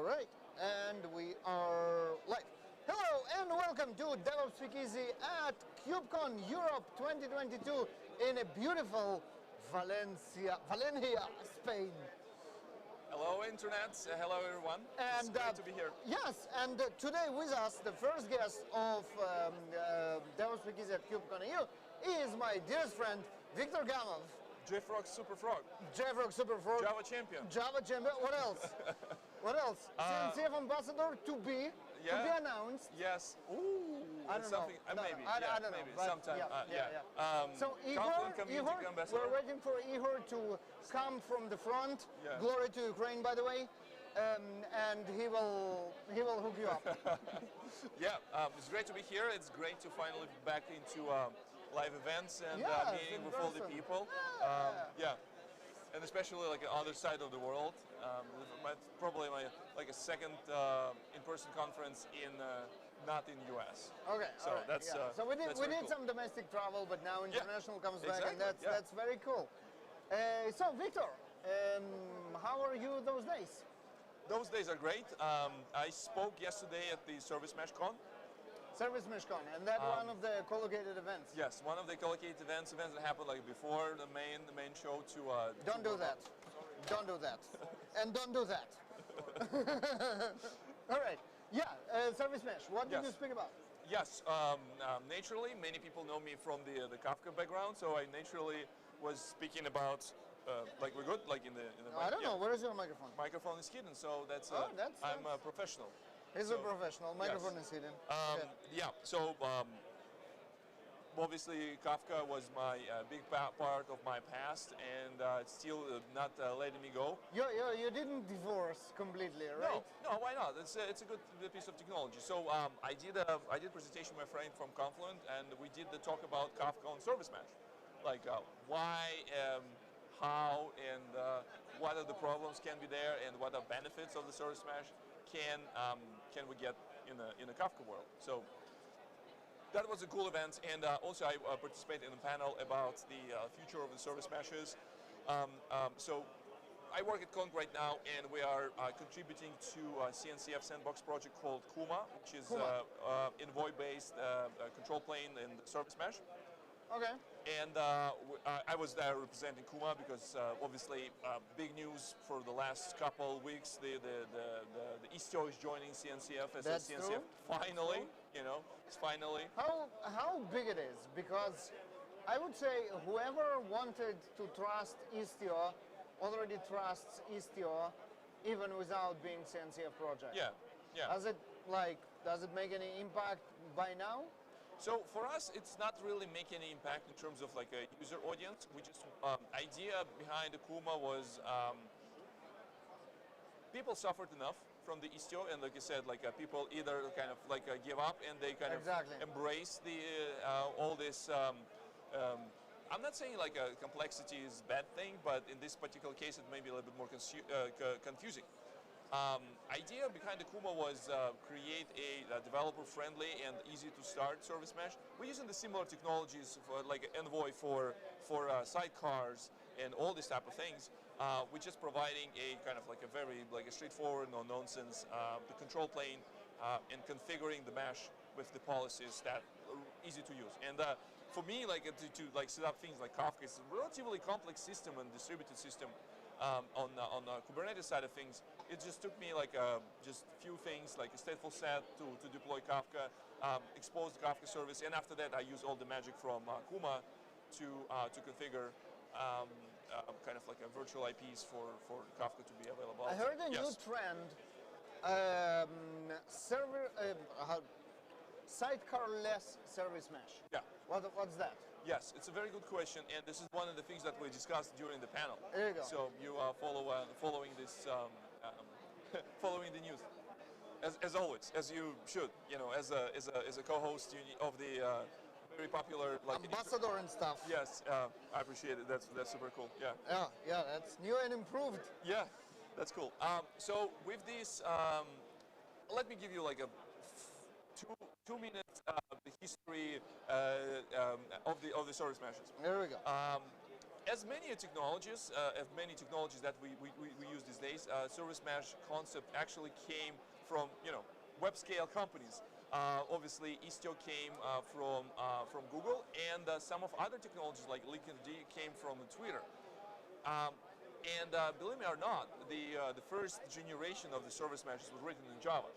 All right, and we are live. Hello and welcome to DevOps Speakeasy at KubeCon Europe 2022 in a beautiful Valencia, Spain. Hello, Internet. Hello, everyone. And, it's great to be here. Yes, and today with us, the first guest of DevOps Speakeasy at KubeCon EU is my dearest friend, Victor Gamov. JFrog Super Frog. JFrog Super Frog. Java champion. Java champion. What else? What else? CNCF ambassador to be announced. Yes. Ooh. I don't know. Maybe. I don't maybe. know. Sometime. So Ihor, we're waiting for Ihor to come from the front. Yeah. Glory to Ukraine, by the way. And he will hook you up. It's great to be here. It's great to finally be back into live events and meeting with all the people. And especially like the other side of the world. Probably my a second in-person conference in not in US. Okay, so right, that's so we need cool. some domestic travel, but now international comes back, exactly, and that's very cool. So Victor, how are you those days? Those days are great. I spoke yesterday at the Service Mesh Con. Service Mesh Con, and that one of the collocated events. Yes, one of the collocated events that happened like before the main show to. Don't do that. Don't do that. And don't do that. All right. Yeah. Service Mesh. What did you speak about? Yes. Naturally, many people know me from the Kafka background, so I naturally was speaking about. Like we're good, like in the. I don't know. Where is your microphone? Microphone is hidden, so that's. I'm a professional. He's a professional. Microphone is hidden. So obviously Kafka was my big part of my past, and it's still not letting me go. You didn't divorce completely, right? No, why not? It's a good piece of technology. So I did a presentation with my friend from Confluent, and we did the talk about Kafka on Service Mesh, like why. How and what are the problems can be there, and what are benefits of the Service Mesh can we get in a Kafka world? So that was a cool event, and also I participated in a panel about the future of the Service Meshes. So I work at Conk right now, and we are contributing to a CNCF sandbox project called Kuma, which is Envoy-based control plane in the Service Mesh. Okay. And I was there representing Kuma because obviously big news for the last couple of weeks. The Istio is joining CNCF as a CNCF. True. Finally, it's finally. How big it is, because I would say whoever wanted to trust Istio already trusts Istio even without being CNCF project. Yeah. Does it make any impact by now? So for us, it's not really making any impact in terms of like a user audience. We just idea behind the Kuma was people suffered enough from the Istio, and like you said, like people either kind of like give up and they kind of embrace the all this. I'm not saying like complexity is a bad thing, but in this particular case, it may be a little bit more confusing. Idea behind the Kuma was create a developer-friendly and easy-to-start service mesh. We're using the similar technologies for like Envoy for sidecars and all these type of things. We're just providing a kind of like a very like a straightforward, no-nonsense the control plane and configuring the mesh with the policies that are easy to use. And for me, like to like set up things like Kafka, it's a relatively complex system and distributed system. On the Kubernetes side of things, it just took me like just a few things, like a stateful set to deploy Kafka, expose the Kafka service, and after that I use all the magic from Kuma to configure kind of like a virtual IPs for Kafka to be available. I heard a new trend, sidecar-less service mesh. Yeah. What's that? Yes, it's a very good question, and this is one of the things that we discussed during the panel. There you go. So you are following this, following the news, as always, as you should. As a co-host of the very popular ambassador and stuff. Yes, I appreciate it. That's super cool. Yeah. Yeah, that's new and improved. Yeah, that's cool. So with this, let me give you like a 2 minutes the history of the service meshes. There we go. as many technologies that we use these days, service mesh concept actually came from web scale companies. Obviously, Istio came from Google, and some of other technologies like Linkerd came from Twitter. Believe me or not, the first generation of the service meshes was written in Java.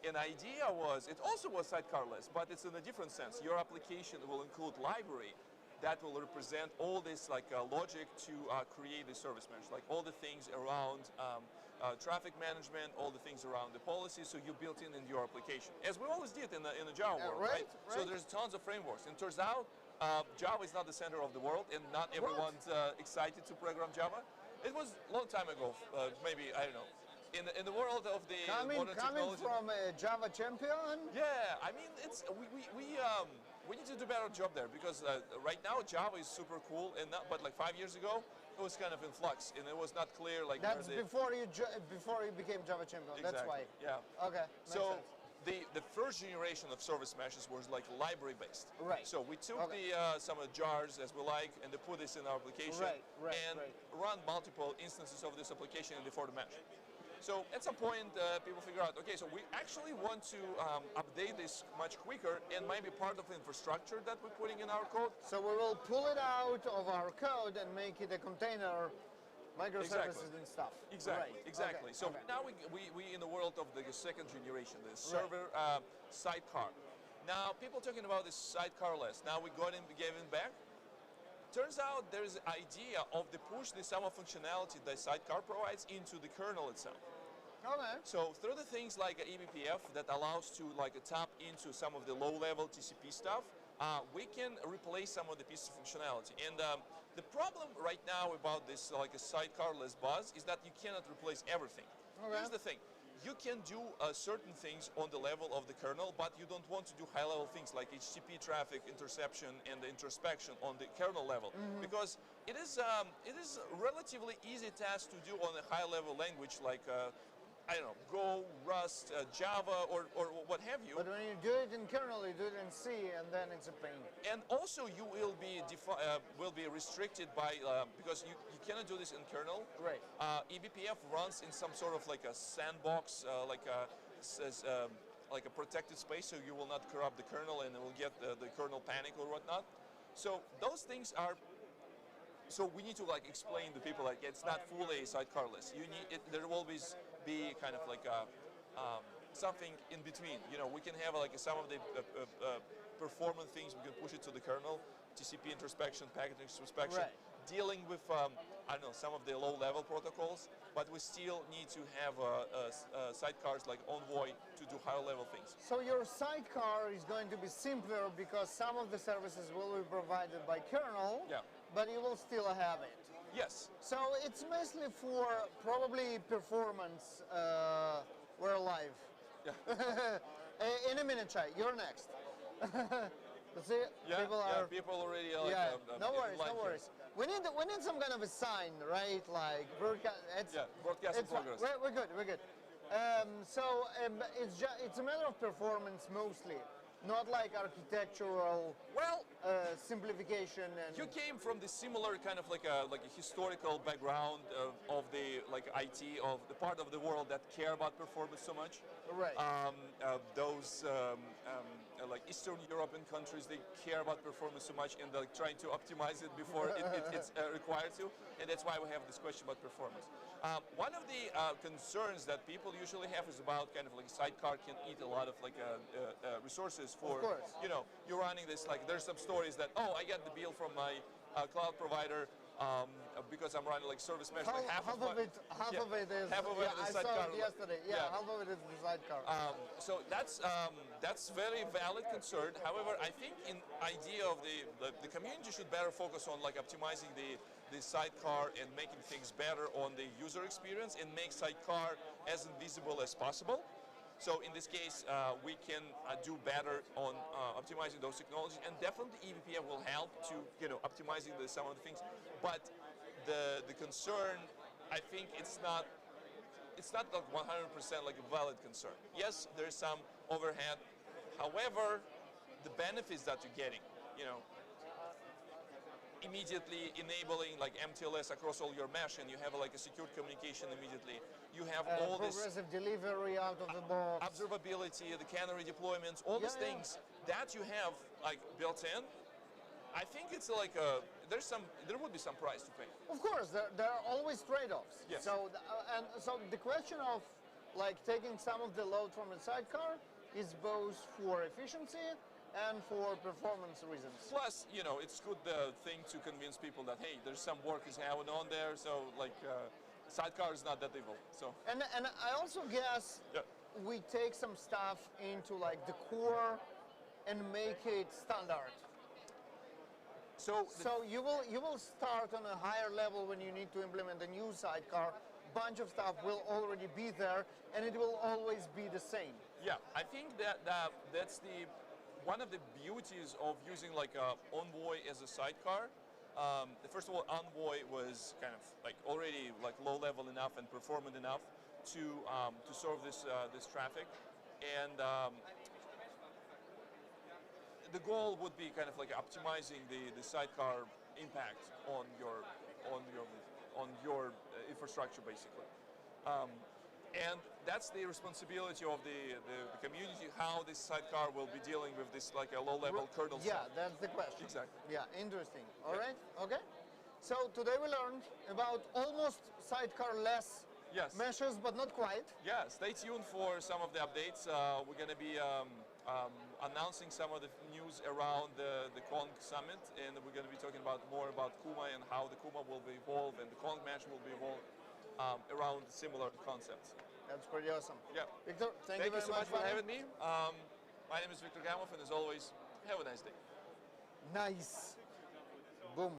An idea was, it also was sidecarless, but it's in a different sense. Your application will include library that will represent all this logic to create the service mesh, like all the things around traffic management, all the things around the policy, so you built in your application, as we always did in the Java world, right? So there's tons of frameworks, and it turns out Java is not the center of the world, and not everyone's excited to program Java. It was a long time ago, maybe, I don't know. In the world of the modern technology. Coming from a Java champion? Yeah, I mean, we need to do a better job there, because right now Java is super cool, but like 5 years ago, it was kind of in flux, and it was not clear like. That's before you became Java champion. Exactly. That's why. Yeah. Okay. So the first generation of service meshes was like library based. Right. So we took some of the jars as we like, and they put this in our application and run multiple instances of this application before the mesh. So at some point, people figure out, okay, so we actually want to update this much quicker, and maybe part of the infrastructure that we're putting in our code. So we will pull it out of our code and make it a container, microservices and stuff. Exactly, right. exactly. Okay. So now we in the world of the second generation, the server sidecar. Now people talking about this sidecarless. Now we got in, we gave it back. Turns out there's an idea of the push the some of functionality that Sidecar provides into the kernel itself. Okay. So through the things like eBPF that allows to tap into some of the low-level TCP stuff, we can replace some of the pieces of functionality. And the problem right now about this a sidecarless bus is that you cannot replace everything. Okay. Here's the thing. You can do certain things on the level of the kernel, but you don't want to do high-level things like HTTP traffic interception and the introspection on the kernel level, because it is a relatively easy task to do on a high-level language like I don't know, Go, Rust, Java, or what have you. But when you do it in kernel, you do it in C, and then it's a pain. And also, you will be restricted by because you cannot do this in kernel. Right. eBPF runs in some sort of like a sandbox, like a protected space, so you will not corrupt the kernel, and it will get the kernel panic or whatnot. So those things are. So we need to explain to people it's not fully sidecarless. You need it. There will always be kind of like something in between. We can have some of the performance things. We can push it to the kernel, TCP introspection, packet introspection, dealing with I don't know, some of the low-level protocols. But we still need to have sidecars like Envoy to do higher-level things. So your sidecar is going to be simpler because some of the services will be provided by kernel. Yeah. But you will still have it. Yes. So it's mostly for probably performance. We're live. Yeah. In a minute, Chai. You're next. See, yeah. people People already no worries, no worries. We need some kind of a sign, right? Like broadcast. Broadcast in progress. We're good. We're good. It's a matter of performance mostly. Not like architectural simplification. And you came from the similar kind of like a historical background of the IT, of the part of the world that care about performance so much. Right. Those like Eastern European countries, they care about performance so much, and they're trying to optimize it before it's required to, and that's why we have this question about performance. One of the concerns that people usually have is about kind of sidecar can eat a lot of resources for, you're running this, there's some stories that, I get the bill from my cloud provider because I'm running service mesh. Half of it is I sidecar. saw it yesterday. Yeah, half of it is the sidecar. So that's very valid concern. However, I think in idea of the community should better focus on optimizing the sidecar and making things better on the user experience and make sidecar as invisible as possible. So in this case, we can do better on optimizing those technologies, and definitely eBPF will help to optimizing some of the things. But the concern, I think it's not 100% a valid concern. Yes, there's some overhead. However, the benefits that you're getting, immediately enabling like MTLS across all your mesh, and you have like a secure communication immediately. You have all this progressive delivery out of the box, observability, the canary deployments, all these things that you have like built in. I think it's like there would be some price to pay. Of course, there are always trade-offs. Yes. So so the question of like taking some of the load from the sidecar is both for efficiency and for performance reasons. Plus, you know, it's good thing to convince people that hey, there's some work is going on there. So like, Sidecar is not that evil. So. And I also guess we take some stuff into like the core and make it standard. So you will start on a higher level when you need to implement a new sidecar. Bunch of stuff will already be there, and it will always be the same. Yeah, I think that's one of the beauties of using like Envoy as a sidecar. First of all, Envoy was kind of like already like low level enough and performant enough to serve this traffic, and the goal would be kind of like optimizing the sidecar impact on your infrastructure, basically. And that's the responsibility of the community, how this sidecar will be dealing with this like a low-level kernel Yeah, stuff. that's the question. Exactly. Yeah, interesting. All right, okay. So today we learned about almost sidecar-less meshes, but not quite. Yeah, stay tuned for some of the updates. We're going to be announcing some of the news around the Kong summit, and we're going to be talking more about Kuma and how the Kuma will be evolved and the Kong mesh will be evolved around similar concepts. That's pretty awesome. Yeah. Victor, thank you very so much for Vanya. having me. My name is Victor Gamov, and as always, have a nice day. Nice.